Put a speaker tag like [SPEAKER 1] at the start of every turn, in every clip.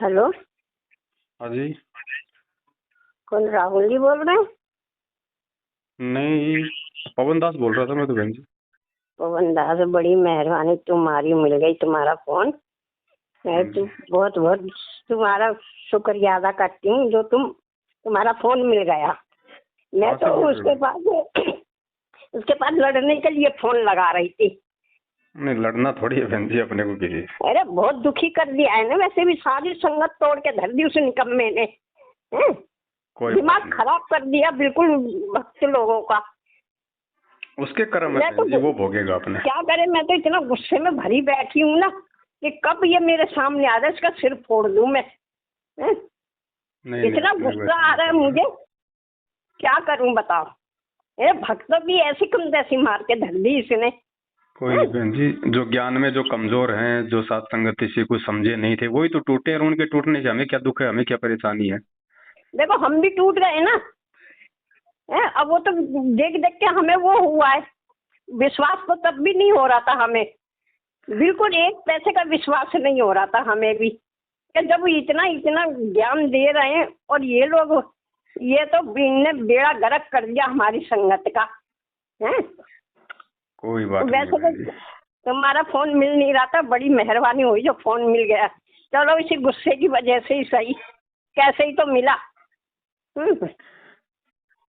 [SPEAKER 1] Hello.
[SPEAKER 2] हाँ जी।
[SPEAKER 1] कौन, राहुल जी बोल रहे हैं?
[SPEAKER 2] नहीं, पवन दास बोल रहा था मैं तो बहन जी।
[SPEAKER 1] पवन दास, बड़ी मेहरबानी, तुम्हारी मिल गई तुम्हारा फोन। मैं तो
[SPEAKER 2] जी।
[SPEAKER 1] बहुत बहुत तुम्हारा शुक्रिया अदा करती हूँ जो तुम्हारा फोन मिल गया। मैं
[SPEAKER 2] कहाँ
[SPEAKER 1] तो
[SPEAKER 2] से बोल रहे
[SPEAKER 1] उसके
[SPEAKER 2] हो?
[SPEAKER 1] बाद उसके बाद लड़ने के लिए फोन लगा रही थी।
[SPEAKER 2] नहीं, लड़ना थोड़ी है बहन जी अपने को किसी से।
[SPEAKER 1] अरे बहुत दुखी कर दिया है ना, वैसे भी सारी संगत तोड़ के धर दी उस निकम्मे ने। हैं?
[SPEAKER 2] कोई बात
[SPEAKER 1] दिमाग
[SPEAKER 2] नहीं,
[SPEAKER 1] खराब कर दिया बिल्कुल भक्त लोगों का।
[SPEAKER 2] उसके कर्म है
[SPEAKER 1] मैं तो
[SPEAKER 2] बहन जी, वो भोगेगा अपने।
[SPEAKER 1] क्या करे, मैं तो इतना गुस्से में भरी बैठी हूँ ना कि कब ये मेरे सामने आ रहा है इसका सिर फोड़ दूं मैं। हैं?
[SPEAKER 2] नहीं नहीं,
[SPEAKER 1] इतना
[SPEAKER 2] अपने को
[SPEAKER 1] गुस्सा
[SPEAKER 2] ऐसा
[SPEAKER 1] आ
[SPEAKER 2] नहीं
[SPEAKER 1] रहा है
[SPEAKER 2] करना।
[SPEAKER 1] मुझे, क्या करूं बताओ। ये भक्त भी ऐसी कम तैसी मार के धर दी इसने।
[SPEAKER 2] कोई
[SPEAKER 1] हैं?
[SPEAKER 2] नहीं बहन जी, जो ज्ञान में जो कमजोर हैं, जो सात संगत इसी को समझे नहीं थे, वही तो टूटे। और उनके टूटने से हमें क्या दुख है, हमें क्या परेशानी है?
[SPEAKER 1] देखो हम भी टूट गए ना। हैं? अब वो तो देख देख के हमें वो हुआ है। विश्वास तो तब भी नहीं हो रहा था हमें, बिल्कुल एक पैसे का विश्वास नहीं हो रहा था हमें भी कि जब इतना इतना ज्ञान दे रहे हैं और ये लोग, ये तो इनने बेड़ा गर्क कर दिया हमारी संगत का। हैं?
[SPEAKER 2] कोई बात नहीं
[SPEAKER 1] वैसे
[SPEAKER 2] बहन
[SPEAKER 1] तो
[SPEAKER 2] जी।
[SPEAKER 1] तुम्हारा फोन मिल नहीं रहा था, बड़ी मेहरबानी हुई जो फोन मिल गया। चलो इसी गुस्से की वजह से ही सही, कैसे ही तो मिला। हम्म।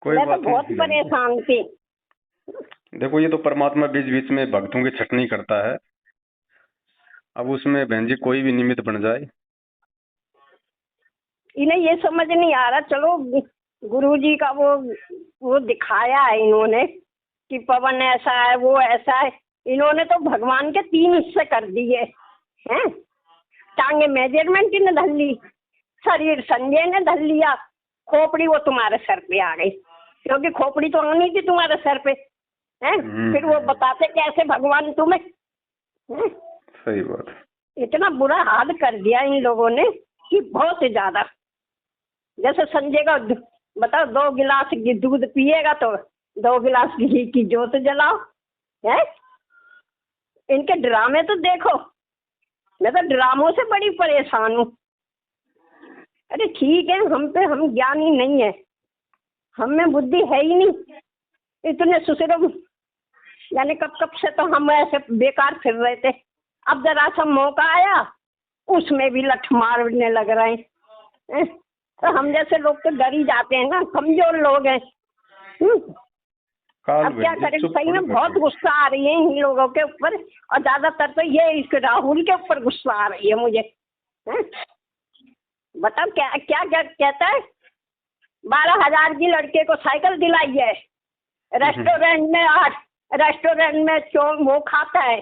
[SPEAKER 2] कोई
[SPEAKER 1] मैं तो
[SPEAKER 2] बात
[SPEAKER 1] बहुत
[SPEAKER 2] नहीं बहन जी।
[SPEAKER 1] परेशान थी।
[SPEAKER 2] देखो, ये तो परमात्मा बीच बीच में भक्तों की छटनी करता है। अब उसमें बहन जी कोई भी निमित्त बन जाए।
[SPEAKER 1] इन्हें ये समझ नहीं आ रहा। चलो गुरु जी का वो दिखाया है इन्होंने कि पवन ऐसा है वो ऐसा है। इन्होंने तो भगवान के 3 हिस्से कर दिए हैं। टांगे मेजरमेंट ने धर ली, शरीर संजय ने धर लिया, खोपड़ी वो तुम्हारे सर पे आ गई, क्योंकि खोपड़ी तो आनी थी तुम्हारे सर पे। हैं? फिर वो
[SPEAKER 2] हम्म।
[SPEAKER 1] बताते कैसे भगवान तुम्हें। हैं?
[SPEAKER 2] सही बात है।
[SPEAKER 1] इतना बुरा हाल कर दिया इन लोगों ने कि बहुत ही ज्यादा। जैसे संजय का बताओ, 2 गिलास दूध पिएगा तो 2 गिलास घी की जोत जलाओ। है? इनके ड्रामे तो देखो। मैं तो ड्रामों से बड़ी परेशान हूँ। अरे ठीक है, हम ज्ञानी नहीं है, हम में बुद्धि है ही नहीं। इतने सुसरम, यानी कब कब से तो हम ऐसे बेकार फिर रहे थे। अब जरा सा मौका आया, उसमें भी लठ मारने लग रहे हैं। तो हम जैसे लोग तो डर ही जाते हैं ना, कमजोर लोग हैं।
[SPEAKER 2] काल
[SPEAKER 1] अब क्या
[SPEAKER 2] बहन जी
[SPEAKER 1] करें,
[SPEAKER 2] चुप
[SPEAKER 1] सही
[SPEAKER 2] थोड़ी
[SPEAKER 1] में बहुत
[SPEAKER 2] बैठोगे।
[SPEAKER 1] गुस्सा आ रही है इन लोगों के ऊपर। और ज्यादातर तो ये इस राहुल के ऊपर गुस्सा आ रही है मुझे। हैं? बताओ क्या क्या क्या कहता है। 12,000 की लड़के को साइकिल दिलाई है, रेस्टोरेंट में 8, रेस्टोरेंट में वो खाता है,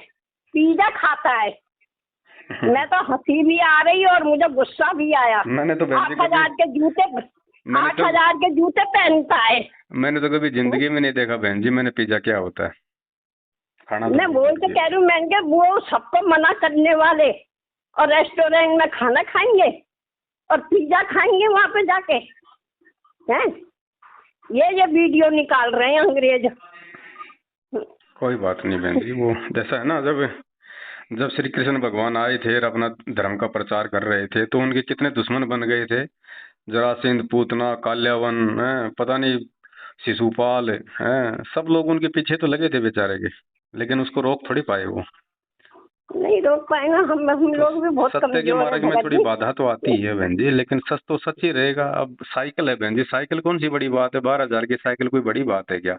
[SPEAKER 1] पिज्जा खाता है। मैं तो हंसी भी आ रही और मुझे गुस्सा भी आया।
[SPEAKER 2] मैंने तो बहन जी
[SPEAKER 1] आठ
[SPEAKER 2] कभी
[SPEAKER 1] हजार के जूते
[SPEAKER 2] मैंने
[SPEAKER 1] आठ
[SPEAKER 2] तो
[SPEAKER 1] हजार के जूते पहनता है।
[SPEAKER 2] मैंने तो कभी जिंदगी में नहीं देखा बहन जी, मैंने पिज्जा क्या होता है। खाना तो
[SPEAKER 1] मैं
[SPEAKER 2] बहुत
[SPEAKER 1] बोल तो
[SPEAKER 2] लीजिए।
[SPEAKER 1] कह रही हूँ, मैंने वो सबको मना करने वाले और रेस्टोरेंट में खाना खाएंगे और पिज्जा खाएंगे वहां पे जाके। हैं? ये वीडियो निकाल रहे हैं अंग्रेज।
[SPEAKER 2] कोई बात नहीं बहन जी, वो जैसा है ना, जब जब श्री कृष्ण भगवान आए थे और अपना धर्म का प्रचार कर रहे थे, तो उनके कितने दुश्मन बन गए थे। जरासंध, पूतना, काल्यावन, पता नहीं, शिशुपाल, सब लोग उनके पीछे तो लगे थे बेचारे के। लेकिन उसको रोक थोड़ी पाए वो।
[SPEAKER 1] नहीं रोक पाए ना, हम
[SPEAKER 2] तो
[SPEAKER 1] लोग भी बहुत
[SPEAKER 2] सत्य के
[SPEAKER 1] कमजोर हैं
[SPEAKER 2] मार्ग में
[SPEAKER 1] भगत
[SPEAKER 2] थोड़ी
[SPEAKER 1] जी।
[SPEAKER 2] बाधा तो आती है बहन जी, लेकिन सच तो सच ही रहेगा। अब साइकिल है बहन जी, साइकिल कौन सी बड़ी बात है? 12,000 की साइकिल कोई बड़ी बात है क्या?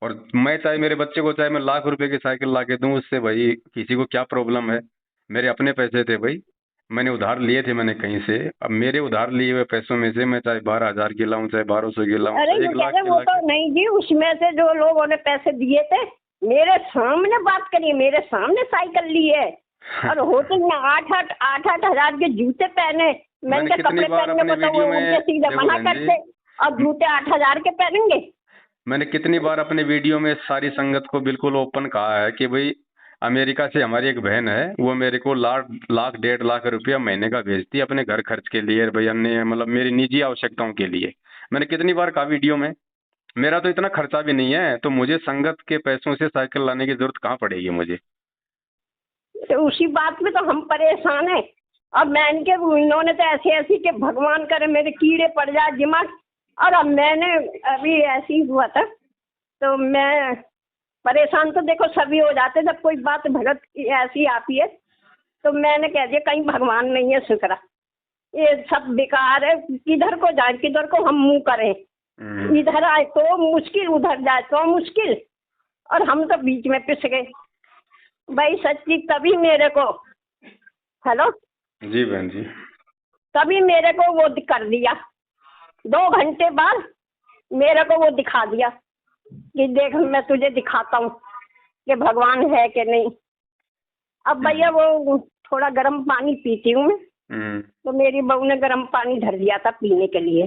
[SPEAKER 2] और मैं चाहे मेरे बच्चे को, चाहे मैं लाख रुपए की साइकिल ला के दूं, उससे भाई किसी को क्या प्रॉब्लम है? मेरे अपने पैसे थे भाई, मैंने उधार लिए थे मैंने कहीं से। अब मेरे उधार लिए हुए पैसों में से मैं चाहे 12,000 की लाऊं, चाहे 1200 की लाऊं,
[SPEAKER 1] अरे
[SPEAKER 2] चाहे
[SPEAKER 1] ये
[SPEAKER 2] एक
[SPEAKER 1] कह
[SPEAKER 2] लाख
[SPEAKER 1] रहे
[SPEAKER 2] की
[SPEAKER 1] वो
[SPEAKER 2] ला
[SPEAKER 1] तो
[SPEAKER 2] के।
[SPEAKER 1] नहीं जी, उसमें से जो लोगों ने पैसे दिए थे मेरे सामने बात करिए, मेरे सामने साइकिल ली है। और होटल में 8,000 के जूते पहने। मैंने
[SPEAKER 2] मैंने
[SPEAKER 1] कहा
[SPEAKER 2] कितनी
[SPEAKER 1] कपड़े
[SPEAKER 2] बार
[SPEAKER 1] पहनने
[SPEAKER 2] अपने
[SPEAKER 1] को तो वो
[SPEAKER 2] वीडियो
[SPEAKER 1] उल्टे
[SPEAKER 2] में,
[SPEAKER 1] सीधे
[SPEAKER 2] देखो
[SPEAKER 1] मना
[SPEAKER 2] बहन जी,
[SPEAKER 1] करते, और जूते 8,000 के पहनेंगे।
[SPEAKER 2] मैंने कितनी बार अपने वीडियो में सारी संगत को बिल्कुल ओपन कहा है कि भाई, अमेरिका से हमारी एक बहन है, वो मेरे को लाख लाख 1.5 लाख रुपया महीने का भेजती है अपने घर खर्च के लिए, भाई अन्य मतलब मेरी निजी आवश्यकताओं के लिए। मैंने कितनी बार कहा वीडियो में, मेरा तो इतना खर्चा भी नहीं है, तो मुझे संगत के पैसों से साइकिल लाने की जरूरत कहाँ पड़ेगी मुझे?
[SPEAKER 1] तो उसी बात में तो हम परेशान हैं अब मैं इनके इन्होंने तो ऐसे ऐसी कि भगवान करे मेरे कीड़े पड़ जाए दिमाग। और अब मैंने अभी ऐसे ही हुआ था तो मैं परेशान तो देखो सभी हो जाते जब कोई बात भगत की ऐसी आती है। तो मैंने कह दिया कहीं भगवान नहीं है शुक्र, ये सब बेकार है, किधर को जाए किधर को हम मुंह करें, इधर आए तो मुश्किल उधर जाए तो मुश्किल, और हम तो बीच में पिस गए भाई सच्ची। तभी मेरे को हेलो
[SPEAKER 2] जी बहन जी।
[SPEAKER 1] तभी मेरे को वो कर दिया, 2 घंटे बाद मेरे को वो दिखा दिया कि देख मैं तुझे दिखाता हूँ कि भगवान है कि नहीं। अब भैया वो थोड़ा गर्म पानी पीती हूँ मैं, तो मेरी बहू ने गर्म पानी धर दिया था पीने के लिए।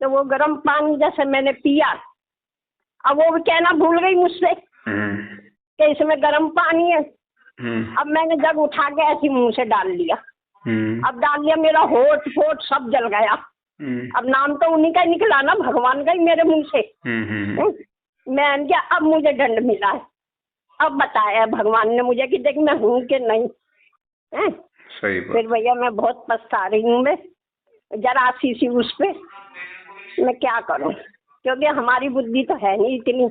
[SPEAKER 1] तो वो गर्म पानी जैसे मैंने पिया, अब वो कहना भूल गई मुझसे कि इसमें गर्म पानी है। अब मैंने जग उठा के ऐसी मुंह से डाल लिया। अब डाल लिया, मेरा होठ फोट सब जल गया। अब नाम तो उन्हीं का निकला ना, भगवान का ही मेरे मुंह से। मैं क्या अब मुझे दंड मिला है, अब बताया भगवान ने मुझे कि देख मैं हूँ कि नहीं है।
[SPEAKER 2] सही बात।
[SPEAKER 1] फिर भैया मैं बहुत पछता रही हूँ, मैं जरा सी उस पे मैं क्या करूँ, क्योंकि हमारी बुद्धि तो है नहीं इतनी।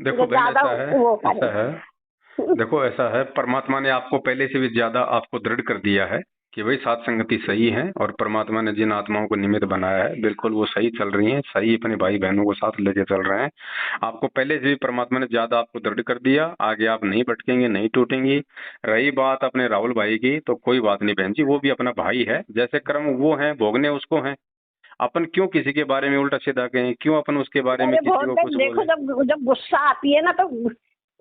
[SPEAKER 2] देखो बहन ऐसा है देखो ऐसा है, परमात्मा ने आपको पहले से भी ज्यादा आपको दृढ़ कर दिया है कि भाई सात संगति सही है, और परमात्मा ने जिन आत्माओं को निमित्त बनाया है बिल्कुल वो सही चल रही हैं, सही अपने भाई बहनों को साथ लेके चल रहे हैं। आपको पहले से भी परमात्मा ने ज्यादा आपको दृढ़ कर दिया, आगे आप नहीं भटकेंगे, नहीं टूटेंगी। रही बात अपने राहुल भाई की, तो कोई बात नहीं बहन जी, वो भी अपना भाई है, जैसे कर्म वो है भोगने उसको है। अपन क्यों किसी के बारे में उल्टा सीधा कहें, क्यों अपन उसके बारे में किसी को कुछ
[SPEAKER 1] देखो
[SPEAKER 2] बोले।
[SPEAKER 1] जब गुस्सा आती है ना तो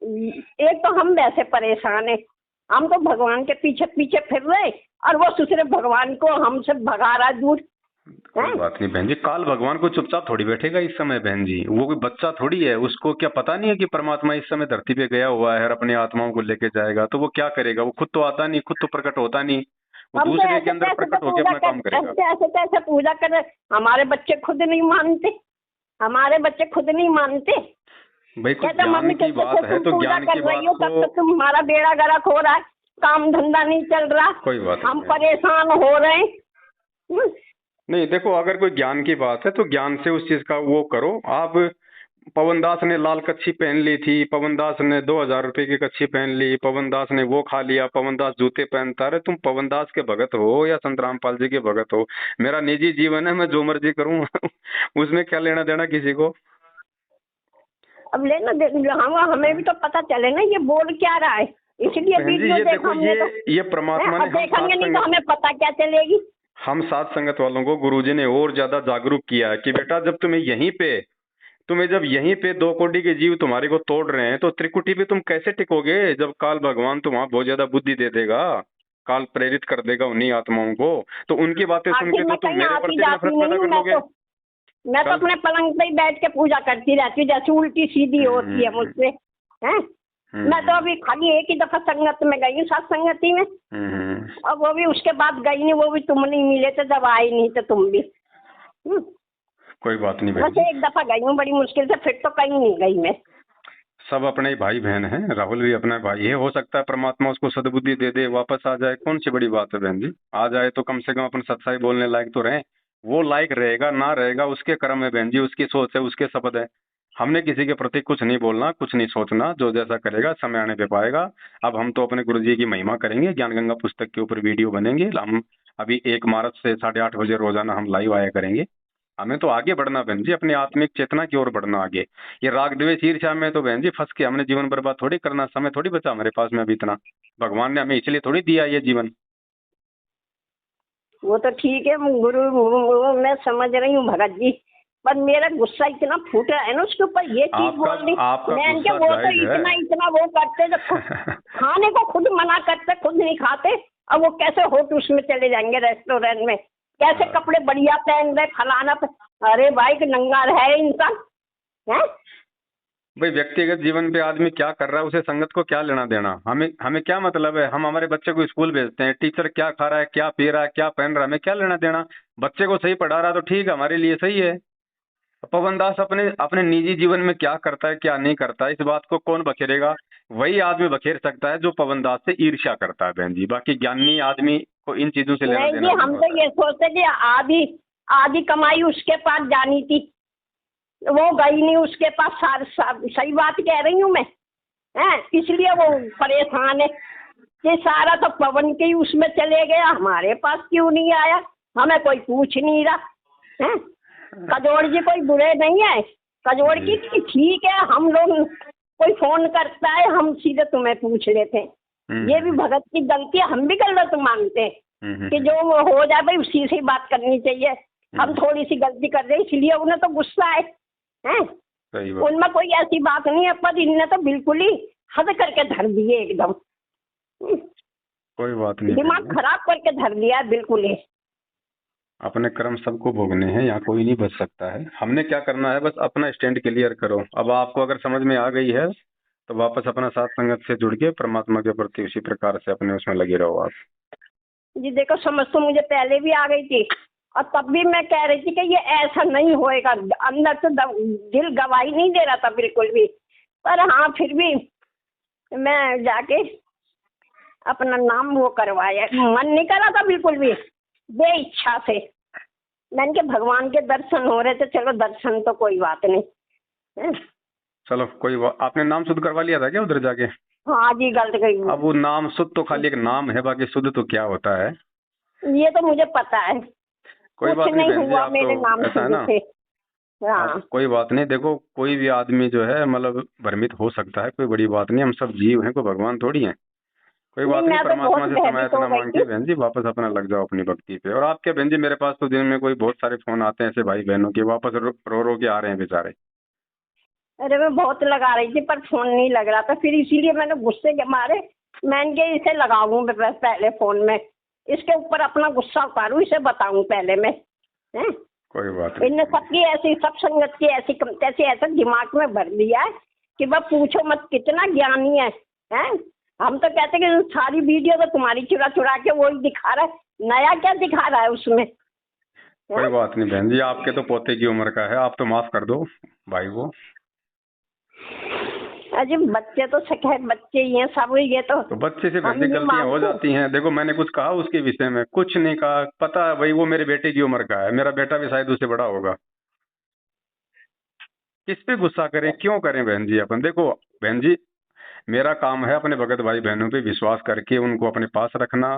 [SPEAKER 1] एक तो हम वैसे परेशान है, हम तो भगवान के पीछे पीछे फिर रहे और वो दूसरे भगवान को हमसे भगा रहा दूर।
[SPEAKER 2] कोई बात नहीं बहन जी, काल भगवान को चुपचाप थोड़ी बैठेगा इस समय बहन जी, वो कोई बच्चा थोड़ी है, उसको क्या पता नहीं है कि परमात्मा इस समय धरती पे गया हुआ है और अपनी आत्माओं को लेके जाएगा, तो वो क्या करेगा, वो खुद तो आता नहीं, खुद तो प्रकट होता नहीं, वो दूसरे के अंदर प्रकट होकर अपना काम करेगा।
[SPEAKER 1] ऐसे पूजा कर, हमारे बच्चे खुद नहीं मानते, हमारे बच्चे खुद नहीं मानते।
[SPEAKER 2] भाई कुछ ज्ञान की बात है तो ज्ञान की बात को,
[SPEAKER 1] तुम्हारा बेड़ा गर्क हो रहा है, काम धंधा नहीं चल रहा,
[SPEAKER 2] कोई बात
[SPEAKER 1] हम परेशान हो रहे हैं।
[SPEAKER 2] नहीं देखो, अगर कोई ज्ञान की बात है तो ज्ञान से उस चीज का वो करो। आप पवन दास ने लाल कच्छी पहन ली थी, पवन दास ने 2000 रुपए की कच्छी पहन ली, पवन दास ने वो खा लिया, पवन दास जूते पहनता रहे, तुम पवन दास के भगत हो या संत रामपाल जी के भगत हो, मेरा निजी जीवन है, मैं जो मर्जी करूं उसमें क्या लेना देना किसी को।
[SPEAKER 1] अब लेना हाँ, हमें भी तो पता चले ना ये बोल क्या रहा है, इसलिए वीडियो देखो
[SPEAKER 2] ये परमात्मा ने
[SPEAKER 1] देखेंगे नहीं तो हमें पता क्या चलेगी।
[SPEAKER 2] हम सात संगत वालों को गुरुजी ने और ज्यादा जागरूक किया है कि बेटा जब जब यहीं पे 2 कोटि के जीव तुम्हारे को तोड़ रहे हैं तो त्रिकुटी पे तुम कैसे टिकोगे, जब काल भगवान तुम्हारा बहुत ज्यादा बुद्धि दे देगा, काल प्रेरित कर देगा उन्हीं आत्माओं को, तो उनकी बातें सुन के तो तुम मेरे प्रति नफरत पैदा कर लोगे।
[SPEAKER 1] मैं तो अपने पलंग पे ही बैठ के पूजा करती रहती हूँ, जैसे उल्टी सीधी होती है मुझसे हैं। मैं तो अभी खाली एक ही दफा संगत में गई हूँ, सत्संगति में, और वो भी उसके बाद गई नहीं, वो भी तुम नहीं मिले थे जब आई नहीं तो तुम भी।
[SPEAKER 2] कोई बात नहीं,
[SPEAKER 1] बस एक दफा गई हूँ बड़ी मुश्किल से, फिर तो कहीं नहीं गई मैं।
[SPEAKER 2] सब अपने ही भाई बहन हैं, राहुल भी अपना भाई है, हो सकता है परमात्मा उसको सद्बुद्धि दे दे, वापस आ जाए, कौन सी बड़ी बात है बहन जी, आ जाए तो कम से कम अपन सच्चाई बोलने लायक तो रहे। वो लायक रहेगा ना रहेगा उसके कर्म है बहन जी, उसकी सोच है, उसके शब्द है, हमने किसी के प्रति कुछ नहीं बोलना, कुछ नहीं सोचना, जो जैसा करेगा समय आने पे पाएगा। अब हम तो अपने गुरु जी की महिमा करेंगे, ज्ञान गंगा पुस्तक के ऊपर वीडियो बनेंगे, हम अभी 1 मार्च से 8:30 बजे रोजाना हम लाइव आया करेंगे। हमें तो आगे बढ़ना बहन जी, अपनी आत्मिक चेतना की ओर बढ़ना आगे। ये राग द्वेष ईर्ष्या में तो बहन जी फंस के हमने जीवन बर्बाद थोड़ी करना, समय थोड़ी बचा हमारे पास में अभी इतना, भगवान ने हमें इसलिए थोड़ी दिया ये जीवन।
[SPEAKER 1] वो तो ठीक है गुरु, मैं समझ रही हूँ भगत जी, पर मेरा गुस्सा इतना फूट रहा है ना उसके ऊपर, ये चीज बोल दी मैं क्या, वो तो इतना वो करते जब खाने को खुद मना करते, खुद नहीं खाते, अब वो कैसे होट उसमें चले जाएंगे रेस्टोरेंट में, कैसे कपड़े बढ़िया पहन रहे फलाना अरे भाई नंगा है इंसान है।
[SPEAKER 2] भाई व्यक्तिगत जीवन पे आदमी क्या कर रहा है उसे संगत को क्या लेना देना, हमें क्या मतलब है, हम हमारे बच्चे को स्कूल भेजते हैं, टीचर क्या खा रहा है, क्या पी रहा है, क्या पहन रहा है, हमें क्या लेना देना, बच्चे को सही पढ़ा रहा है तो ठीक है, हमारे लिए सही है। पवन दास अपने अपने निजी जीवन में क्या करता है क्या नहीं करता है, इस बात को कौन बखेरेगा। वही आदमी बखेर सकता है जो पवनदास से ईर्ष्या करता है बहन जी। बाकी ज्ञानी आदमी को इन चीजों से लेना
[SPEAKER 1] नहीं
[SPEAKER 2] देना
[SPEAKER 1] जी,
[SPEAKER 2] नहीं
[SPEAKER 1] हम
[SPEAKER 2] होता
[SPEAKER 1] तो
[SPEAKER 2] है।
[SPEAKER 1] ये सोचते कि आधी आधी कमाई उसके पास जानी थी, वो गई नहीं उसके पास। सही बात कह रही हूँ मैं, हैं, इसलिए वो परेशान है कि सारा तो पवन के ही उसमें चले गया, हमारे पास क्यों नहीं आया, हमें कोई पूछ नहीं रहा है। कजोड़ जी कोई बुरे नहीं है, कजोड़
[SPEAKER 2] जी।
[SPEAKER 1] की ठीक है, हम लोग कोई फोन करता है हम सीधे तुम्हें पूछ लेते हैं। ये भी भगत की गलती है, हम भी गलत मानते हैं कि जो वो हो जाए भाई उसी से ही बात करनी चाहिए। हम थोड़ी सी गलती कर रहे इसलिए उन्हें तो गुस्सा है, हैं?
[SPEAKER 2] सही बात।
[SPEAKER 1] उनमें कोई ऐसी बात नहीं है, पर इनने तो बिल्कुल ही हद करके धर दिए एकदम।
[SPEAKER 2] कोई बात नहीं
[SPEAKER 1] दिमाग
[SPEAKER 2] बहन जी।
[SPEAKER 1] खराब करके धर दिया है बिल्कुल ही।
[SPEAKER 2] अपने कर्म सबको भोगने हैं, यहाँ कोई नहीं बच सकता है। हमने क्या करना है, बस अपना स्टैंड क्लियर करो। अब आपको अगर समझ में आ गई है तो वापस अपना साथ संगत से जुड़ के परमात्मा के प्रति उसी प्रकार से अपने उसमें लगे रहो आप।
[SPEAKER 1] जी देखो, समझ तो मुझे पहले भी आ गई थी, और तब भी मैं कह रही थी कि ये ऐसा नहीं होएगा, अंदर से दिल गवाही नहीं दे रहा था बिल्कुल भी। पर हाँ, फिर भी मैं जाके अपना नाम वो करवाया, मन नहीं करा था बिल्कुल भी, बे इच्छा से। मैंने के भगवान के दर्शन हो रहे थे, चलो दर्शन तो कोई बात नहीं है।
[SPEAKER 2] चलो कोई बात। आपने नाम शुद्ध करवा लिया था क्या उधर जाके?
[SPEAKER 1] हाँ जी, गलत गई।
[SPEAKER 2] अब वो नाम शुद्ध तो खाली एक नाम है, बाकी शुद्ध तो क्या होता है
[SPEAKER 1] ये तो मुझे पता है,
[SPEAKER 2] कोई
[SPEAKER 1] कुछ
[SPEAKER 2] बात नहीं
[SPEAKER 1] नहीं
[SPEAKER 2] बहन जी।
[SPEAKER 1] हुआ
[SPEAKER 2] आप
[SPEAKER 1] मेरे नाम
[SPEAKER 2] तो ऐसा है
[SPEAKER 1] शुद्ध
[SPEAKER 2] ना,
[SPEAKER 1] से। हाँ
[SPEAKER 2] कोई बात नहीं। देखो कोई भी आदमी जो है मतलब भ्रमित हो सकता है, कोई बड़ी बात नहीं। हम सब जीव हैं, कोई भगवान थोड़ी हैं। कोई
[SPEAKER 1] नहीं,
[SPEAKER 2] बात नहीं,
[SPEAKER 1] मैं तो बहुत
[SPEAKER 2] परमात्मा से समय
[SPEAKER 1] भयभीत हो
[SPEAKER 2] इतना
[SPEAKER 1] गई
[SPEAKER 2] मांग के
[SPEAKER 1] थी।
[SPEAKER 2] बहन जी वापस अपना लग जाओ अपनी भक्ति पे। और आपके बहन जी मेरे पास तो दिन में कोई बहुत सारे फोन आते हैं ऐसे भाई बहनों के, वापस रो रो के आ रहे हैं बेचारे।
[SPEAKER 1] अरे मैं बहुत लगा रही थी पर फोन नहीं लग रहा था, फिर इसीलिए मैंने गुस्से के मारे मैंने के इसे लगाऊं मैं पहले फोन में, इसके ऊपर अपना गुस्सा उतारूं, इसे बताऊं पहले मैं, हैं?
[SPEAKER 2] कोई बात नहीं।
[SPEAKER 1] इनने सबकी ऐसी, सब संगत की ऐसी तैसी ऐसा दिमाग में भर दिया है कि बस पूछो मत, कितना ज्ञानी है, हैं? हम तो कहते कि सारी वीडियो तो तुम्हारी चुरा चुरा के वही दिखा रहा है, नया क्या दिखा रहा है उसमें,
[SPEAKER 2] कोई
[SPEAKER 1] हैं?
[SPEAKER 2] बात नहीं बहन जी, आपके तो पोते की उम्र का है, आप तो माफ कर दो भाई को।
[SPEAKER 1] अजी बच्चे तो सके बच्चे ही हैं सब, ये तो
[SPEAKER 2] तो बच्चे से बहन
[SPEAKER 1] हम
[SPEAKER 2] जी
[SPEAKER 1] नहीं
[SPEAKER 2] गलतियां हो
[SPEAKER 1] मानते।
[SPEAKER 2] जाती हैं। देखो मैंने कुछ कहा उसके विषय में? कुछ नहीं कहा। पता है भाई वो मेरे बेटे की उम्र का है, मेरा बेटा भी शायद उससे बड़ा होगा। किस पे गुस्सा करें, क्यों करें बहन जी अपन? देखो बहन जी, मेरा काम है अपने भगत भाई बहनों पे विश्वास करके उनको अपने पास रखना।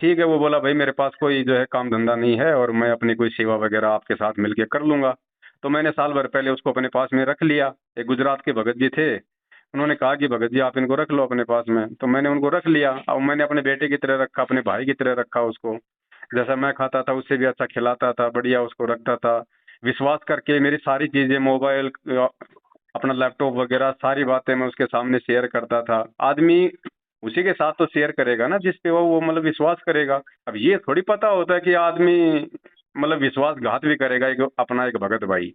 [SPEAKER 2] ठीक है, वो बोला भाई मेरे पास कोई जो है काम धंधा नहीं है और मैं अपनी कोई सेवा वगैरह आपके साथ मिलके कर लूंगा। तो मैंने साल भर पहले उसको अपने पास में रख लिया। एक गुजरात के भगत जी थे, उन्होंने कहा कि भगत जी आप इनको रख लो अपने पास में, तो मैंने उनको रख लिया। और मैंने अपने बेटे की तरह रखा, अपने भाई की तरह रखा उसको। जैसा मैं खाता था उससे भी अच्छा खिलाता था, बढ़िया उसको रखता था। विश्वास करके मेरी सारी चीजें, मोबाइल, अपना लैपटॉप वगैरह सारी बातें मैं उसके सामने शेयर करता था। आदमी उसी के साथ तो शेयर करेगा ना जिस पे वो मतलब विश्वास करेगा। अब ये थोड़ी पता होता है कि आदमी मतलब विश्वासघात भी करेगा एक अपना एक भगत भाई।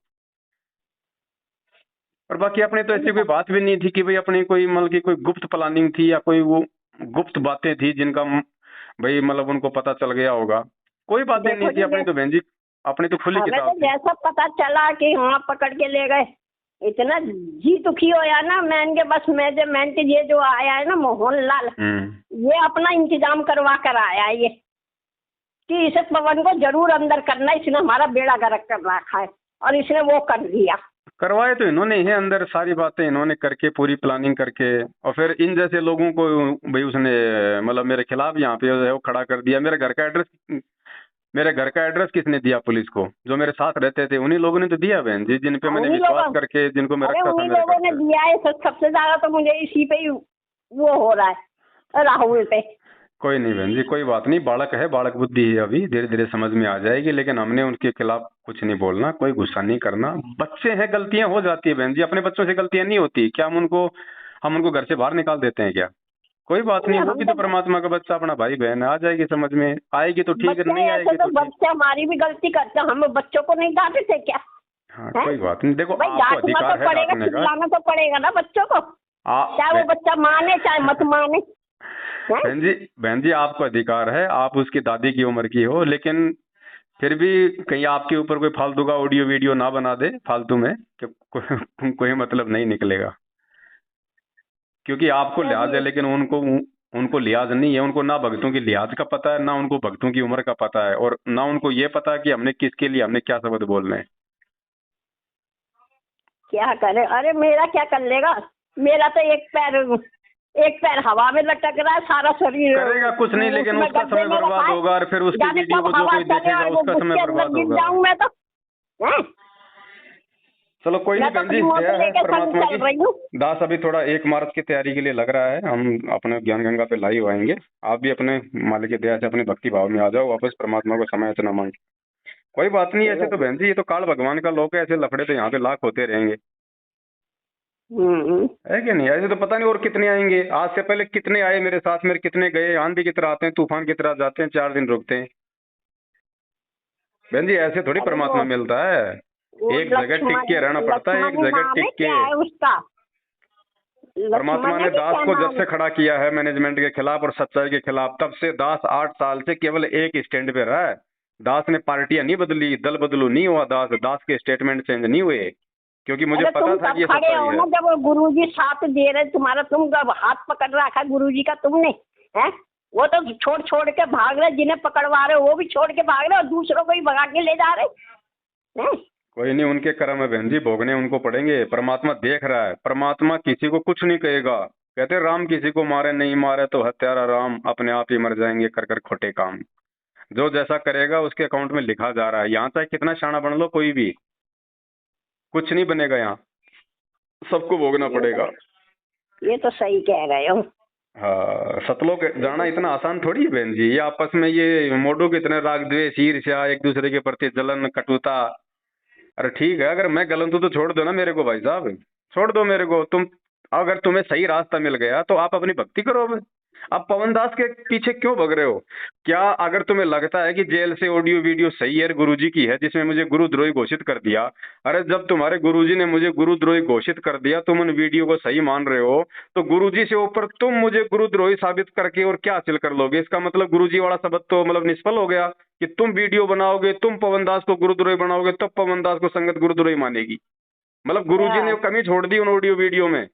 [SPEAKER 2] और बाकी अपने तो ऐसी कोई बात भी नहीं थी कि भाई अपनी कोई मतलब की कोई गुप्त प्लानिंग थी या कोई वो गुप्त बातें थी जिनका भाई मतलब उनको पता चल गया होगा। कोई बातें
[SPEAKER 1] देखो
[SPEAKER 2] नहीं थी
[SPEAKER 1] जी,
[SPEAKER 2] अपनी तो बहन जी, अपनी तो खुली
[SPEAKER 1] हमें तो
[SPEAKER 2] किताब थी।
[SPEAKER 1] जैसा पता चला कि हाँ पकड़ के ले गए, इतना जी दुखी होया ना मैंने के, बस मैनेजमेंट ये जो आया है ना मोहनलाल, ये अपना इंतजाम करवा कर आया है ये, कि इसे पवन को जरूर अंदर करना, इसने हमारा बेड़ा गर्क कर रखा है और इसने वो कर दिया।
[SPEAKER 2] करवाए तो इन्होंने ही है, अंदर सारी बातें इन्होंने करके पूरी प्लानिंग करके। और फिर इन जैसे लोगों को भाई उसने मतलब मेरे खिलाफ यहाँ पे जो है वो खड़ा कर दिया। मेरे घर का एड्रेस किसने दिया पुलिस को? जो मेरे साथ रहते थे उन्हीं लोगों ने तो दिया बहन जी, जिन पे मैंने
[SPEAKER 1] उन्हीं
[SPEAKER 2] विश्वास
[SPEAKER 1] लोगों,
[SPEAKER 2] करके जिनको मैं
[SPEAKER 1] अरे
[SPEAKER 2] रखता था
[SPEAKER 1] उन्हीं
[SPEAKER 2] मेरे घर
[SPEAKER 1] लोगों ने
[SPEAKER 2] पे।
[SPEAKER 1] दिया है, सबसे ज्यादा तो मुझे इसी पे ही वो हो रहा है, राहुल पे।
[SPEAKER 2] कोई नहीं बहन जी, कोई बात नहीं। बालक है, बालक बुद्धि है, अभी धीरे धीरे समझ में आ जाएगी। लेकिन हमने उनके खिलाफ कुछ नहीं बोलना, कोई गुस्सा नहीं करना। बच्चे हैं, गलतियां हो जाती है बहन जी। अपने बच्चों से गलतियां नहीं होती क्या? हम उनको घर से बाहर निकाल देते हैं क्या? कोई बात नहीं,
[SPEAKER 1] नहीं,
[SPEAKER 2] वो
[SPEAKER 1] हम
[SPEAKER 2] भी तो
[SPEAKER 1] तो
[SPEAKER 2] परमात्मा का बच्चा अपना भाई बहन है। आ जाएगी समझ में, आएगी तो ठीक है,
[SPEAKER 1] बच्चे
[SPEAKER 2] नहीं
[SPEAKER 1] ऐसे
[SPEAKER 2] आएगी
[SPEAKER 1] तो
[SPEAKER 2] तो ठीक।
[SPEAKER 1] बच्चे हमारी भी गलती करते हैं, हम बच्चों को नहीं डांटे थे क्या?
[SPEAKER 2] हाँ
[SPEAKER 1] है
[SPEAKER 2] कोई बात नहीं। देखो
[SPEAKER 1] भाई,
[SPEAKER 2] आपको
[SPEAKER 1] डांटना तो
[SPEAKER 2] अधिकार है
[SPEAKER 1] पड़ेगा,
[SPEAKER 2] डांटने का।
[SPEAKER 1] चिल्लाना तो पड़ेगा ना बच्चों को, चाहे वो बच्चा माने चाहे मत माने, हैं?
[SPEAKER 2] बहन जी आपको अधिकार है, आप उसकी दादी की उम्र की हो, लेकिन फिर भी कहीं आपके ऊपर कोई फालतू का ऑडियो वीडियो ना बना दे फालतू में, कि कोई मतलब नहीं निकलेगा। क्योंकि आपको लिहाज है,
[SPEAKER 1] चलिए।
[SPEAKER 2] लेकिन उनको उनको लिहाज नहीं है। उनको ना भक्तों की लिहाज का पता है, ना उनको भक्तों की उम्र का पता है, और ना उनको ये पता है कि हमने किसके लिए हमने क्या शब्द बोलने हैं।
[SPEAKER 1] क्या करे, अरे मेरा क्या कर लेगा, मेरा तो एक पैर हवा में लटक रहा है, सारा शरीर
[SPEAKER 2] करेगा कुछ नहीं, लेकिन
[SPEAKER 1] उसमें
[SPEAKER 2] उसका
[SPEAKER 1] गड्ढे
[SPEAKER 2] समय
[SPEAKER 1] में रखा
[SPEAKER 2] बर्बाद
[SPEAKER 1] है।
[SPEAKER 2] होगा, और फिर उसकी
[SPEAKER 1] जाने
[SPEAKER 2] वीडियो
[SPEAKER 1] कब
[SPEAKER 2] को जो
[SPEAKER 1] हवा
[SPEAKER 2] कोई
[SPEAKER 1] चले
[SPEAKER 2] देखेगा
[SPEAKER 1] और वो
[SPEAKER 2] उसका समय
[SPEAKER 1] उसके अंदर
[SPEAKER 2] बर्बाद
[SPEAKER 1] गिर
[SPEAKER 2] होगा।
[SPEAKER 1] जाऊं मैं तो। हैं?
[SPEAKER 2] चलो कोई नहीं
[SPEAKER 1] मैं तो
[SPEAKER 2] बहन
[SPEAKER 1] अपनी
[SPEAKER 2] जी,
[SPEAKER 1] मौत
[SPEAKER 2] दया है
[SPEAKER 1] लेके संग
[SPEAKER 2] परमात्मा की।
[SPEAKER 1] चल रही हूँ।
[SPEAKER 2] दास अभी थोड़ा 1 मार्च की तैयारी के लिए लग रहा है, हम अपने ज्ञान गंगा पे लाइव आएंगे। आप भी अपने मालिक की दया से अपने भक्ति भाव में आ जाओ वापस, परमात्मा को समय इतना मांग। कोई बात नहीं, ऐसे तो बहन जी ये तो काल भगवान का लोक है, ऐसे लफड़े तो यहाँ पे लाख होते रहेंगे,
[SPEAKER 1] हम्म।
[SPEAKER 2] है कि नहीं? ऐसे तो पता नहीं और कितने आएंगे। आज से पहले कितने आए मेरे साथ, मेरे कितने गए, आंधी की तरह आते हैं, तूफान की तरह जाते हैं, 4 दिन रुकते हैं। बहन जी ऐसे थोड़ी
[SPEAKER 1] अरे
[SPEAKER 2] परमात्मा मिलता है।
[SPEAKER 1] वो
[SPEAKER 2] एक जगह टिक
[SPEAKER 1] लक्ष्मण,
[SPEAKER 2] के रहना पड़ता है, एक
[SPEAKER 1] लक्ष्मण
[SPEAKER 2] जगह
[SPEAKER 1] नाम
[SPEAKER 2] टिक
[SPEAKER 1] है,
[SPEAKER 2] के।
[SPEAKER 1] क्या है उसका?
[SPEAKER 2] परमात्मा
[SPEAKER 1] लक्ष्मण
[SPEAKER 2] ने
[SPEAKER 1] है कि
[SPEAKER 2] दास
[SPEAKER 1] क्या
[SPEAKER 2] को जब
[SPEAKER 1] नाम
[SPEAKER 2] से
[SPEAKER 1] है?
[SPEAKER 2] खड़ा किया है मैनेजमेंट के खिलाफ और सच्चाई के खिलाफ, तब से दास 8 साल से केवल एक स्टैंड पे रहा है। दास ने पार्टियां नहीं बदली, दल बदलू नहीं हुआ, दास दास के स्टेटमेंट चेंज नहीं हुए, क्योंकि मुझे
[SPEAKER 1] अरे
[SPEAKER 2] पता
[SPEAKER 1] तुम
[SPEAKER 2] था
[SPEAKER 1] तब
[SPEAKER 2] कि ये
[SPEAKER 1] खड़े
[SPEAKER 2] सच्चाई
[SPEAKER 1] हो
[SPEAKER 2] है।
[SPEAKER 1] ना जब वो गुरुजी साथ दे रहे तुम्हारा, तुम जब हाथ पकड़ रखा गुरुजी का तुमने, हैं? वो तो छोड़ छोड़ के भाग रहे, जिन्हें पकड़वा रहे हो वो भी छोड़ के भाग रहे और दूसरों को ही भगा के ले जा रहे हैं।
[SPEAKER 2] कोई नहीं, उनके कर्म है बहन जी, भोगने उनको पड़ेंगे। परमात्मा देख रहा है, परमात्मा किसी को कुछ नहीं कहेगा। कहते राम किसी को मारे नहीं मारे तो हत्यारा राम अपने आप ही मर जाएंगे कर कर खोटे काम। जो जैसा करेगा उसके अकाउंट में लिखा जा रहा है। यहाँ चाहे कितना शाना बन लो, कोई भी कुछ नहीं बनेगा यहाँ, सबको भोगना पड़ेगा।
[SPEAKER 1] ये तो सही कह रहे हो।
[SPEAKER 2] हाँ, सतलोक जाना इतना आसान थोड़ी है बहन जी। ये आपस में ये मोडो के इतने राग द्वेष ईर्ष्या, एक दूसरे के प्रति जलन कटुता। अरे ठीक है, अगर मैं गलत हूं तो छोड़ दो ना मेरे को भाई साहब, छोड़ दो मेरे को। तुम अगर तुम्हें सही रास्ता मिल गया तो आप अपनी भक्ति करो अब। आप पवन दास के पीछे क्यों भग रहे हो? क्या अगर तुम्हें लगता है कि जेल से ऑडियो वीडियो सही है, गुरुजी की है, जिसमें मुझे गुरुद्रोही घोषित कर दिया? अरे जब तुम्हारे गुरुजी ने मुझे गुरुद्रोही घोषित कर दिया, तुम उन वीडियो को सही मान रहे हो, तो गुरुजी से ऊपर तुम मुझे गुरुद्रोही साबित करके और क्या हासिल कर लोगे? इसका मतलब गुरुजी वाला शब्द तो मतलब निष्फल हो गया कि तुम वीडियो बनाओगे, तुम पवन दास को गुरुद्रोही बनाओगे, तब पवन दास को संगत गुरुद्रोही मानेगी। मतलब गुरुजी ने
[SPEAKER 1] हाँ,
[SPEAKER 2] कमी छोड़ दी उन ऑडियो वीडियो में,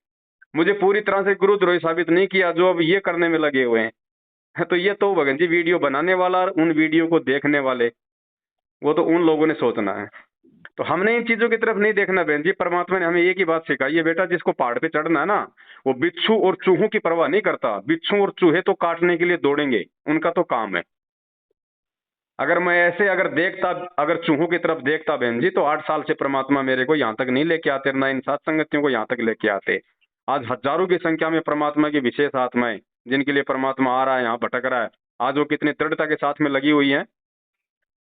[SPEAKER 2] मुझे पूरी तरह से गुरुद्रोही साबित नहीं किया, जो अब ये करने में लगे हुए हैं। तो ये तो भगत जी वीडियो बनाने वाला और उन वीडियो को देखने वाले, वो तो उन लोगों ने सोचना है। तो हमने इन चीजों की तरफ नहीं देखना बहन जी। परमात्मा ने हमें एक ही बात सिखाई है, बेटा जिसको पहाड़ पे चढ़ना है ना, वो बिच्छू और चूहों की परवाह नहीं करता। बिच्छू और चूहे तो काटने के लिए दौड़ेंगे, उनका तो काम है। अगर मैं ऐसे अगर चूहों की तरफ देखता बहन जी, तो 8 साल से परमात्मा मेरे को यहाँ तक नहीं लेके आते, ना इन सात संगतियों को यहाँ तक लेके आते। आज हजारों की संख्या में परमात्मा की विशेष आत्माएं, जिनके लिए परमात्मा आ रहा है, यहाँ भटक रहा है, आज वो कितनी दृढ़ता के साथ में लगी हुई है।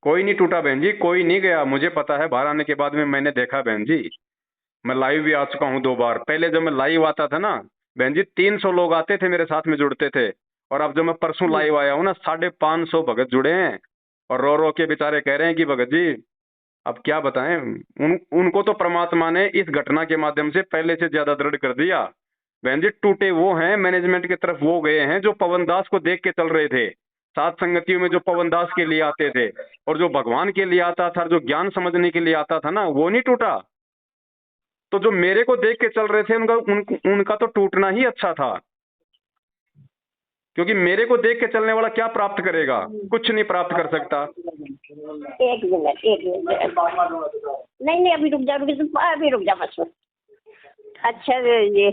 [SPEAKER 2] कोई नहीं टूटा बहन जी, कोई नहीं गया। मुझे पता है, बाहर आने के बाद में मैंने देखा बहन जी। मैं लाइव भी आ चुका हूँ 2 बार। पहले जब मैं लाइव आता था ना बहन जी, 300 लोग आते थे मेरे साथ में, जुड़ते थे। और अब जब मैं परसों लाइव आया हूँ ना, 550 भगत जुड़े हैं, और रो रो के बेचारे कह रहे हैं कि भगत जी अब क्या बताएं। उनको तो परमात्मा ने इस घटना के माध्यम से पहले से ज्यादा दृढ़ कर दिया। बहन जी टूटे वो हैं, मैनेजमेंट की तरफ वो गए हैं जो पवन दास को देख के चल रहे थे। सात संगतियों में जो पवन दास के लिए आते थे और जो भगवान के लिए आता था, जो ज्ञान समझने के लिए आता था ना, वो नहीं टूटा। तो जो मेरे को देख के चल रहे थे उनका तो टूटना ही अच्छा था। क्योंकि मेरे को देख के चलने वाला क्या प्राप्त करेगा? कुछ नहीं प्राप्त कर सकता।
[SPEAKER 1] एक मिनट, एक मिनट। नहीं नहीं, अभी रुक जा, अभी रुक जा बस। अच्छा ये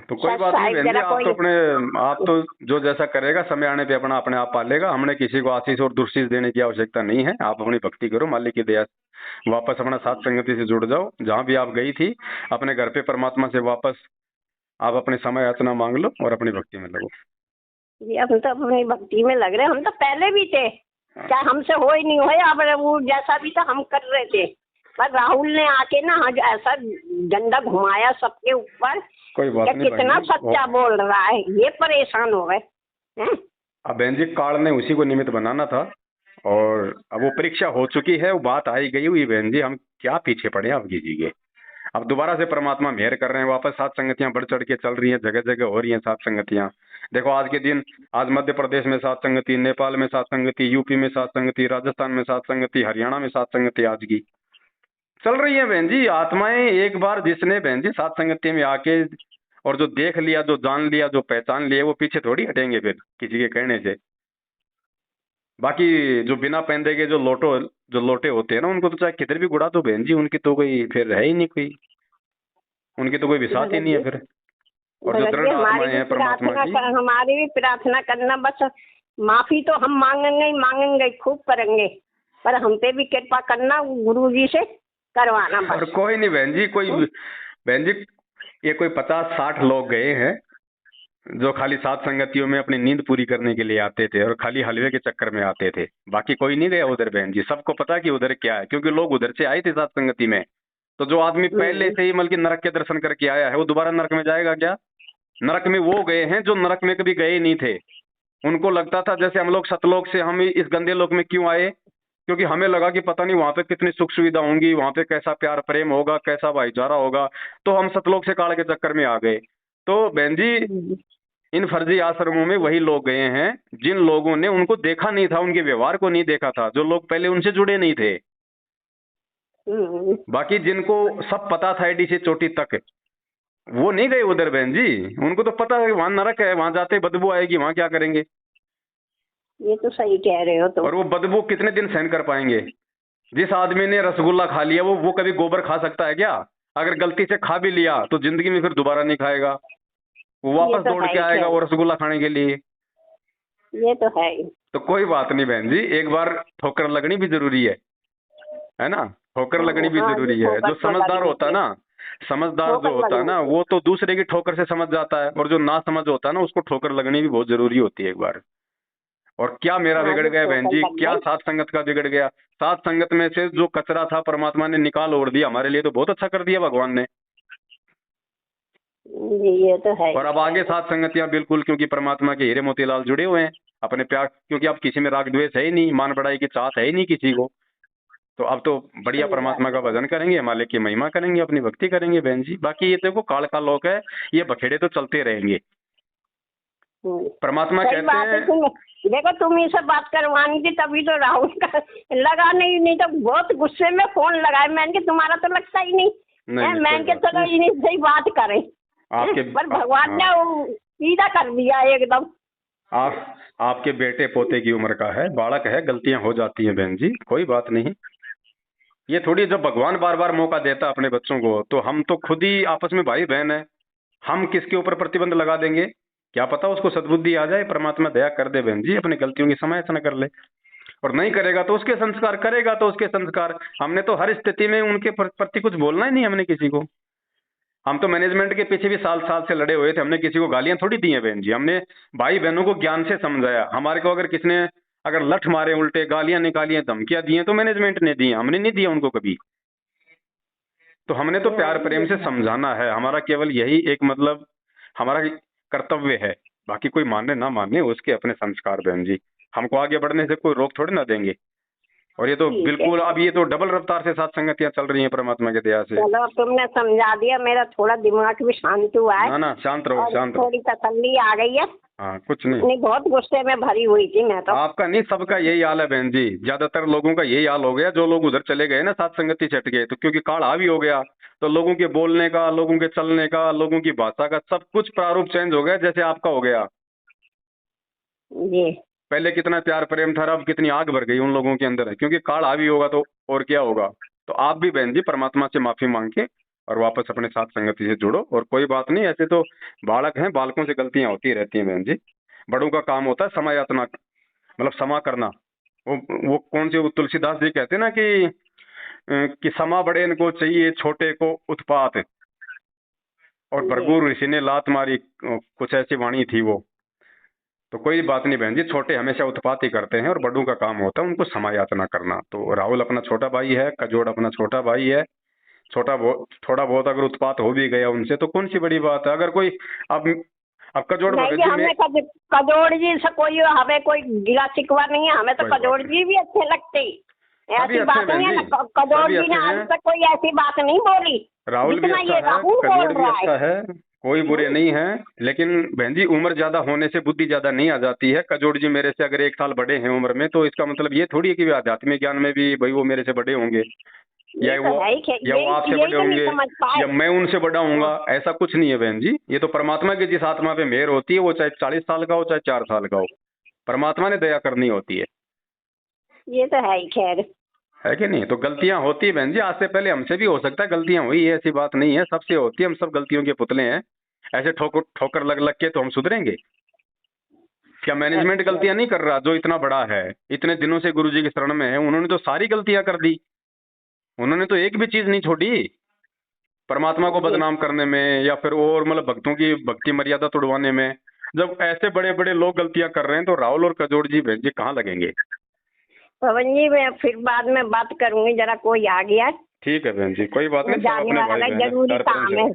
[SPEAKER 2] तो कोई बात नहीं बहन जी, आप तो जो जैसा करेगा समय आने पे अपना अपने आप पालेगा। हमने किसी को आशीष और दुर्शीष देने की आवश्यकता नहीं है। आप अपनी भक्ति करो, मालिक की दया से वापस अपना साथ संगति से जुड़ जाओ। जहां भी आप गई थी अपने घर पे, परमात्मा से वापस आप अपने समय याचना मांग लो और अपनी भक्ति में लगो।
[SPEAKER 1] जी, हम तो अपनी भक्ति में लग रहे हैं। हम तो पहले भी थे, क्या हमसे हो ही नहीं हो, अब वो जैसा भी था हम कर रहे थे। पर राहुल ने आके ना ऐसा डंडा घुमाया सबके ऊपर।
[SPEAKER 2] कोई बात नहीं,
[SPEAKER 1] कितना सच्चा बोल रहा है, ये परेशान हो गए हैं।
[SPEAKER 2] अब बहन जी काल ने उसी को निमित्त बनाना था, और अब वो परीक्षा हो चुकी है, वो बात आई गई हुई बहन जी, हम क्या पीछे पड़े आप कीजिए। अब दोबारा से परमात्मा मेहर कर रहे हैं, वापस सात संगतियां बढ़ चढ़ के चल रही हैं, जगह जगह हो रही हैं सात संगतियां। देखो आज के दिन, आज मध्य प्रदेश में सात संगति, नेपाल में सात संगति, यूपी में सात संगति, राजस्थान में सात संगति, हरियाणा में सात संगति आज की चल रही है बहन जी। आत्माएं एक बार जिसने बहन जी सात संगति में आके और जो देख लिया, जो जान लिया, जो पहचान लिया, वो पीछे थोड़ी हटेंगे फिर किसी के कहने से। बाकी जो बिना पहनने के जो लोटे होते हैं ना, उनको तो चाहे किधर भी गुड़ा दो बहन जी, उनकी तो कोई फिर है ही नहीं कोई, उनकी तो कोई विसात ही
[SPEAKER 1] भगत
[SPEAKER 2] नहीं है
[SPEAKER 1] जी,
[SPEAKER 2] फिर। और जो
[SPEAKER 1] भगत जी
[SPEAKER 2] दृढ़ आत्माएं हैं परमात्मा की।
[SPEAKER 1] हमारी भी प्रार्थना करना बस। माफी तो हम मांगेंगे ही मांगेंगे, खूब करेंगे, पर हम पे भी कृपा करना, गुरु जी से करवाना
[SPEAKER 2] और
[SPEAKER 1] बस।
[SPEAKER 2] कोई नहीं बहन जी, कोई बहन जी, ये कोई 50-60 लोग गए हैं जो खाली सात संगतियों में अपनी नींद पूरी करने के लिए आते थे और खाली हलवे के चक्कर में आते थे। बाकी कोई नहीं गया उधर बहन जी, सबको पता कि उधर क्या है, क्योंकि लोग उधर से आए थे सात संगति में। तो जो आदमी पहले से ही मतलब कि नरक के दर्शन करके आया है, वो दोबारा नरक में जाएगा क्या? नरक में वो गए हैं जो नरक में कभी गए नहीं थे। उनको लगता था जैसे हम लोग सतलोक से हम इस गंदे लोक में क्यों आए, क्योंकि हमें लगा कि पता नहीं वहां पे कितनी सुख सुविधा होंगी, वहां पे कैसा प्यार प्रेम होगा, कैसा भाईचारा होगा, तो हम सतलोक से काल के चक्कर में आ गए। तो बहन जी, इन फर्जी आश्रमों में वही लोग गए हैं जिन लोगों ने उनको देखा नहीं था, उनके व्यवहार को नहीं देखा था, जो लोग पहले उनसे जुड़े नहीं थे। बाकी जिनको सब पता था एडी से चोटी तक, वो नहीं गए उधर बहन जी। उनको तो पता है कि वहां नरक है, वहां जाते बदबू आएगी, वहां क्या करेंगे।
[SPEAKER 1] ये तो सही कह रहे हो तुम।
[SPEAKER 2] और वो बदबू कितने दिन सहन कर पाएंगे? जिस आदमी ने रसगुल्ला खा लिया, वो कभी गोबर खा सकता है क्या? अगर गलती से खा भी लिया तो जिंदगी में फिर दोबारा नहीं खाएगा, वो
[SPEAKER 1] ये
[SPEAKER 2] वापस
[SPEAKER 1] तो
[SPEAKER 2] दौड़
[SPEAKER 1] है
[SPEAKER 2] के
[SPEAKER 1] ही
[SPEAKER 2] आएगा
[SPEAKER 1] खैर।
[SPEAKER 2] वो रसगुल्ला खाने के लिए।
[SPEAKER 1] ये तो है ही।
[SPEAKER 2] तो कोई बात नहीं बहन जी, एक बार ठोकर लगनी भी जरूरी है ना? ठोकर लगनी भी
[SPEAKER 1] हाँ जी,
[SPEAKER 2] जरूरी है।
[SPEAKER 1] ठोकर
[SPEAKER 2] जो
[SPEAKER 1] तो
[SPEAKER 2] समझदार
[SPEAKER 1] लगनी
[SPEAKER 2] होता है
[SPEAKER 1] चाहिए।
[SPEAKER 2] ना, समझदार जो
[SPEAKER 1] ठोकर
[SPEAKER 2] होता है
[SPEAKER 1] लगनी
[SPEAKER 2] ना,
[SPEAKER 1] चाहिए।
[SPEAKER 2] वो तो दूसरे की ठोकर से समझ जाता है, और जो ना समझ होता है ना, उसको ठोकर लगनी भी बहुत जरूरी होती है एक बार। और क्या मेरा
[SPEAKER 1] हाँ
[SPEAKER 2] बिगड़
[SPEAKER 1] जी,
[SPEAKER 2] गया बहन
[SPEAKER 1] ठोकर
[SPEAKER 2] जी,
[SPEAKER 1] लग
[SPEAKER 2] क्या
[SPEAKER 1] गई।
[SPEAKER 2] सात संगत का बिगड़ गया? सात संगत में से जो कचरा था परमात्मा ने निकाल ओढ़ दिया, हमारे लिए तो बहुत अच्छा कर दिया भगवान ने।
[SPEAKER 1] जी, ये तो है
[SPEAKER 2] और
[SPEAKER 1] ही
[SPEAKER 2] अब आगे
[SPEAKER 1] खैर।
[SPEAKER 2] सात संगतियां बिल्कुल, क्योंकि परमात्मा के हीरे मोतीलाल जुड़े हुए हैं अपने प्यार, क्योंकि अब किसी में राग द्वेष है ही नहीं, मान बढ़ाई की चाहत है ही नहीं किसी को। तो अब तो बढ़िया
[SPEAKER 1] सही बात
[SPEAKER 2] परमात्मा का
[SPEAKER 1] है।
[SPEAKER 2] भजन करेंगे, हिमालय की महिमा करेंगे, अपनी भक्ति करेंगे बहन जी। बाकी ये देखो काल का लोक है, ये बखेड़े तो चलते रहेंगे। परमात्मा
[SPEAKER 1] सही
[SPEAKER 2] कहते
[SPEAKER 1] बात है।
[SPEAKER 2] हैं।
[SPEAKER 1] तुम देखो, तुम ही से बात करवानी थी, तभी तो राहुल का लगा नहीं, नहीं तो बहुत गुस्से में फोन लगाया मैंने कि तुम्हारा तो लगता ही नहीं
[SPEAKER 2] नहीं
[SPEAKER 1] है।
[SPEAKER 2] नहीं, कोई
[SPEAKER 1] मैंने कि
[SPEAKER 2] बात
[SPEAKER 1] चलो
[SPEAKER 2] नहीं।
[SPEAKER 1] इन्हीं से ही बात करें।
[SPEAKER 2] आपके
[SPEAKER 1] पर भगवान
[SPEAKER 2] हाँ,
[SPEAKER 1] ने वो सीधा कर दिया एकदम।
[SPEAKER 2] आप आपके बेटे पोते की उम्र का है, बालक है, गलतियां हो जाती हैं बहन जी, कोई बात नहीं। ये थोड़ी, जब भगवान बार बार मौका देता है अपने बच्चों को, तो हम तो खुद ही आपस में भाई बहन है, हम किसके ऊपर प्रतिबंध लगा देंगे? क्या पता उसको सद्बुद्धि आ जाए, परमात्मा दया कर दे बहन जी, अपनी गलतियों की समालोचना कर ले। और नहीं करेगा तो उसके संस्कार, करेगा तो उसके संस्कार। हमने तो हर स्थिति में उनके प्रति कुछ बोलना ही नहीं हमने किसी को। हम तो मैनेजमेंट के पीछे भी साल साल से लड़े हुए थे, हमने किसी को गालियां थोड़ी दी हैं बहन जी। हमने भाई बहनों को ज्ञान से समझाया। हमारे को अगर किसने अगर लठ मारे, उल्टे गालियां निकाली हैं, धमकियां दी हैं, तो मैनेजमेंट ने दी हैं, हमने नहीं दिया उनको कभी। तो हमने तो प्यार प्रेम से समझाना है, हमारा केवल यही एक मतलब हमारा कर्तव्य है। बाकी कोई माने ना माने उसके अपने संस्कार बहन जी, हमको आगे बढ़ने से कोई रोक थोड़ी ना देंगे। और ये तो
[SPEAKER 1] ठीक है।
[SPEAKER 2] बिल्कुल, अब ये तो डबल रफ्तार से साथ संगतियां चल रही हैं परमात्मा की दया से।
[SPEAKER 1] चलो, अब तुमने समझा दिया, मेरा थोड़ा दिमाग भी शांत हुआ है
[SPEAKER 2] ना ना, शांत रहो
[SPEAKER 1] और
[SPEAKER 2] शांत रहो।
[SPEAKER 1] थोड़ी तसल्ली आ गई है।
[SPEAKER 2] हाँ कुछ नहीं।
[SPEAKER 1] नहीं, बहुत गुस्से में भरी हुई थी मैं तो।
[SPEAKER 2] आपका नहीं, सबका यही हाल है बहन जी, ज्यादातर लोगों का यही हाल हो गया। जो लोग उधर चले गए ना, सात संगति छट गए, तो क्योंकि काल हावी हो गया, तो लोगों के बोलने का, लोगों के चलने का, लोगों की भाषा का सब कुछ प्रारूप चेंज हो गया, जैसे आपका हो गया।
[SPEAKER 1] जी।
[SPEAKER 2] पहले कितना प्यार प्रेम था, अब कितनी आग भर गई उन लोगों के अंदर, क्योंकि काल हावी होगा तो और क्या होगा। तो आप भी बहन जी परमात्मा से माफी मांग के और वापस अपने साथ संगति से जुड़ो। और कोई बात नहीं, ऐसे तो बालक हैं, बालकों से गलतियां होती रहती हैं बहन जी। बड़ों का काम होता है क्षमा यातना, मतलब क्षमा करना। वो कौन से, वो तुलसीदास जी कहते हैं ना कि क्षमा बड़े इनको चाहिए, छोटे को उत्पात। और
[SPEAKER 1] जी।
[SPEAKER 2] भरपूर ऋषि ने लात मारी, कुछ ऐसी वाणी थी वो। तो कोई बात नहीं बहन जी, छोटे हमेशा उत्पात ही करते हैं और बड़ों का काम होता है उनको क्षमा याचना करना। तो राहुल अपना छोटा भाई है, कजोड़ अपना छोटा भाई है। थोड़ा बहुत अगर उत्पात हो भी गया उनसे तो कौन सी बड़ी बात है। अगर कोई अब कजोड़
[SPEAKER 1] नहीं
[SPEAKER 2] भगत
[SPEAKER 1] जी,
[SPEAKER 2] जी में
[SPEAKER 1] हमें कजोड़ जी से कोई हमें कोई गिला शिकवा नहीं है। हमें तो
[SPEAKER 2] कोई बात
[SPEAKER 1] कजोड़
[SPEAKER 2] नहीं,
[SPEAKER 1] जी भी अच्छे लगते।
[SPEAKER 2] सभी
[SPEAKER 1] ऐसी
[SPEAKER 2] अच्छे हैं
[SPEAKER 1] बात नहीं
[SPEAKER 2] बहन
[SPEAKER 1] है
[SPEAKER 2] जी,
[SPEAKER 1] ना, कजोड़
[SPEAKER 2] सभी
[SPEAKER 1] जी ने
[SPEAKER 2] अच्छे
[SPEAKER 1] आज
[SPEAKER 2] हैं।
[SPEAKER 1] तक कोई ऐसी बात नहीं बोली
[SPEAKER 2] राहुल भी
[SPEAKER 1] जितना
[SPEAKER 2] अच्छा
[SPEAKER 1] ये
[SPEAKER 2] है,
[SPEAKER 1] राहुल
[SPEAKER 2] कजोड़
[SPEAKER 1] बोल
[SPEAKER 2] भी
[SPEAKER 1] रहा है।
[SPEAKER 2] अच्छा है, कोई बुरे नहीं है। लेकिन बहन जी, उम्र ज्यादा होने से बुद्धि ज्यादा नहीं आ जाती है। कजोड़ जी मेरे से अगर 1 साल बड़े हैं उम्र में, तो इसका मतलब ये थोड़ी है कि वे आध्यात्मिक ज्ञान में भी भाई वो मेरे से बड़े होंगे।
[SPEAKER 1] ये
[SPEAKER 2] या
[SPEAKER 1] तो
[SPEAKER 2] वो
[SPEAKER 1] है ही
[SPEAKER 2] या वो आपसे
[SPEAKER 1] यही
[SPEAKER 2] बड़े
[SPEAKER 1] तो नहीं
[SPEAKER 2] होंगे
[SPEAKER 1] समझ पाए।
[SPEAKER 2] या मैं उनसे बड़ा हूँगा, ऐसा कुछ नहीं है बहन जी। ये तो परमात्मा की जिस आत्मा पे मेहर होती है, वो चाहे 40 साल का हो चाहे 4 साल का हो, परमात्मा ने दया करनी होती
[SPEAKER 1] ये तो है ही खैर।
[SPEAKER 2] है कि नहीं? तो गलतियां होती है बहन जी, आज से पहले हमसे भी हो सकता है गलतियां हुई है, ऐसी बात नहीं है, सबसे होती है, हम सब गलतियों के पुतले हैं। ऐसे ठोकर ठोकर लग लग के तो हम सुधरेंगे क्या? मैनेजमेंट
[SPEAKER 1] अच्छा
[SPEAKER 2] गलतियां नहीं कर रहा? जो इतना बड़ा है, इतने दिनों से गुरुजी की शरण में है, उन्होंने तो सारी गलतियां कर दी। उन्होंने तो एक भी चीज नहीं छोड़ी परमात्मा को
[SPEAKER 1] ये
[SPEAKER 2] बदनाम करने में या फिर और मतलब भक्तों की भक्ति मर्यादा तोड़वाने में। जब ऐसे बड़े बड़े लोग गलतियां कर रहे हैं तो राहुल और कजोड़ जी बहन जी कहाँ लगेंगे?
[SPEAKER 1] पवन जी, मैं फिर बाद में बात करूंगी, जरा कोई आ गया,
[SPEAKER 2] ठीक है बहन जी, कोई बात
[SPEAKER 1] वो
[SPEAKER 2] नहीं, सब
[SPEAKER 1] जाने
[SPEAKER 2] अपने भाई
[SPEAKER 1] वाला है,
[SPEAKER 2] बहन है,
[SPEAKER 1] जरूरी
[SPEAKER 2] प्यार प्रेम
[SPEAKER 1] काम
[SPEAKER 2] से।
[SPEAKER 1] है।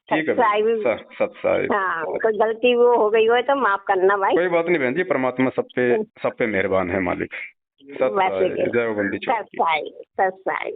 [SPEAKER 2] ठीक है
[SPEAKER 1] सच्चाई
[SPEAKER 2] बहन, सत साहिब।
[SPEAKER 1] हाँ, कोई गलती वो हो गई हो तो माफ करना भाई।
[SPEAKER 2] कोई बात नहीं बहन जी, परमात्मा सब पे मेहरबान है मालिक। सत
[SPEAKER 1] वैसे
[SPEAKER 2] साहिब, जय हो बंदी छोड़ की।
[SPEAKER 1] सच्चाई सच्चाई।